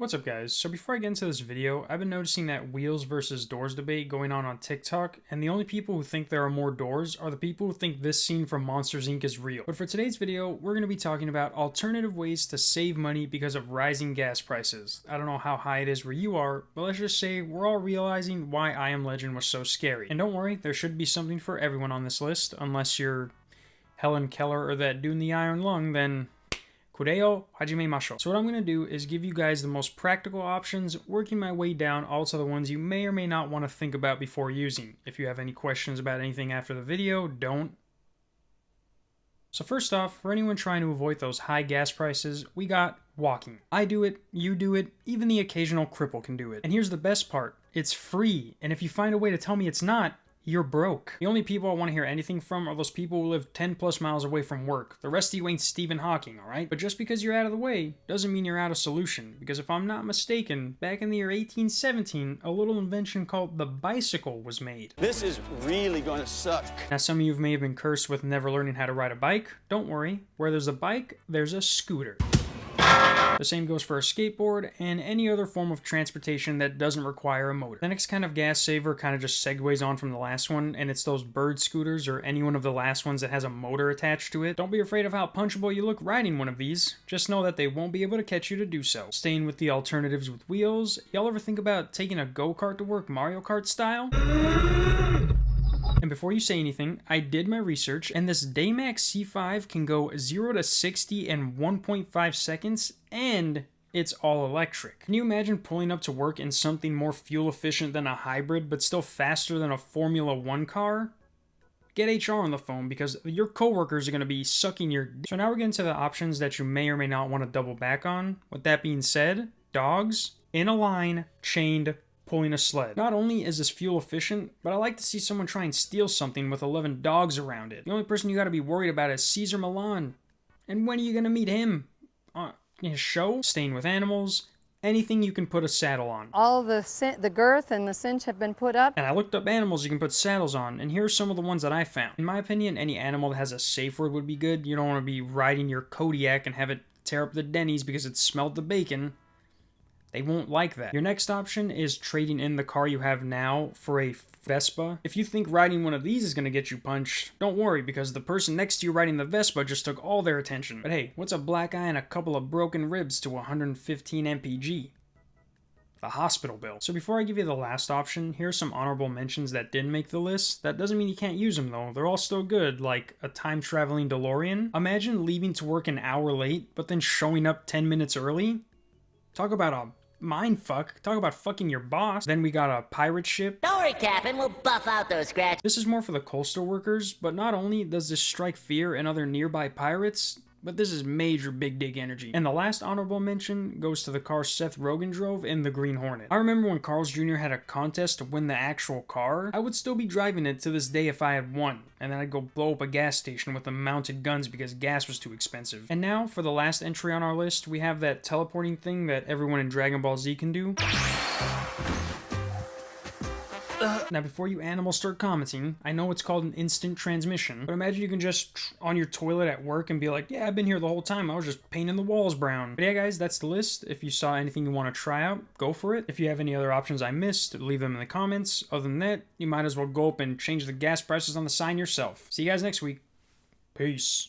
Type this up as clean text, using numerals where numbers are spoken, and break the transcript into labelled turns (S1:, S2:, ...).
S1: What's up guys? So before I get into this video, I've been noticing that wheels versus doors debate going on TikTok, and the only people who think there are more doors are the people who think this scene from Monsters Inc. is real. But for today's video, we're going to be talking about alternative ways to save money because of rising gas prices. I don't know how high it is where you are, but let's just say we're all realizing why I Am Legend was so scary. And don't worry, there should be something for everyone on this list, unless you're Helen Keller or that dude in the Iron Lung, then Kureo Hajimemashou. So what I'm going to do is give you guys the most practical options, working my way down all to the ones you may or may not want to think about before using. If you have any questions about anything after the video, don't. So first off, for anyone trying to avoid those high gas prices, we got walking. I do it, you do it, even the occasional cripple can do it. And here's the best part, it's free, and if you find a way to tell me it's not, you're broke. The only people I want to hear anything from are those people who live 10 plus miles away from work. The rest of you ain't Stephen Hawking, alright? But just because you're out of the way doesn't mean you're out of solution. Because if I'm not mistaken, back in the year 1817, a little invention called the bicycle was made.
S2: This is really gonna suck.
S1: Now some of you may have been cursed with never learning how to ride a bike. Don't worry, where there's a bike, there's a scooter. The same goes for a skateboard and any other form of transportation that doesn't require a motor. The next kind of gas saver kind of just segues on from the last one, and it's those bird scooters or any one of the last ones that has a motor attached to it. Don't be afraid of how punchable you look riding one of these. Just know that they won't be able to catch you to do so. Staying with the alternatives with wheels, y'all ever think about taking a go-kart to work Mario Kart style? And before you say anything, I did my research, and this Daymax C5 can go 0 to 60 in 1.5 seconds, and it's all electric. Can you imagine pulling up to work in something more fuel efficient than a hybrid, but still faster than a Formula 1 car? Get HR on the phone, because your coworkers are going to be sucking your So now we're getting to the options that you may or may not want to double back on. With that being said, dogs, in a line, chained, pulling a sled. Not only is this fuel efficient, but I like to see someone try and steal something with 11 dogs around it. The only person you gotta be worried about is Caesar Milan. And when are you gonna meet him? In his show? Staying with animals? Anything you can put a saddle on.
S3: All the girth and the cinch have been put up.
S1: And I looked up animals you can put saddles on, and here are some of the ones that I found. In my opinion, any animal that has a safe word would be good. You don't want to be riding your Kodiak and have it tear up the Denny's because it smelled the bacon. They won't like that. Your next option is trading in the car you have now for a Vespa. If you think riding one of these is going to get you punched, don't worry, because the person next to you riding the Vespa just took all their attention. But hey, what's a black eye and a couple of broken ribs to 115 mpg? The hospital bill. So before I give you the last option, here's some honorable mentions that didn't make the list. That doesn't mean you can't use them though. They're all still good, like a time-traveling DeLorean. Imagine leaving to work an hour late, but then showing up 10 minutes early. Talk about a mind fuck. Talk about fucking your boss. Then we got a pirate ship.
S4: Don't worry, Captain. We'll buff out those scratches.
S1: This is more for the coastal workers, but not only does this strike fear in other nearby pirates, but this is major big dig energy. And the last honorable mention goes to the car Seth Rogen drove in the Green Hornet. I remember when Carl's Jr. had a contest to win the actual car. I would still be driving it to this day if I had won, and then I'd go blow up a gas station with the mounted guns because gas was too expensive. And now, for the last entry on our list, we have that teleporting thing that everyone in Dragon Ball Z can do. Now before you animals start commenting, I know it's called an instant transmission, but imagine you can just on your toilet at work and be like, yeah, I've been here the whole time, I was just painting the walls brown. But yeah guys, that's the list. If you saw anything you want to try out, go for it. If you have any other options I missed, leave them in the comments. Other than that, you might as well go up and change the gas prices on the sign yourself. See you guys next week. Peace.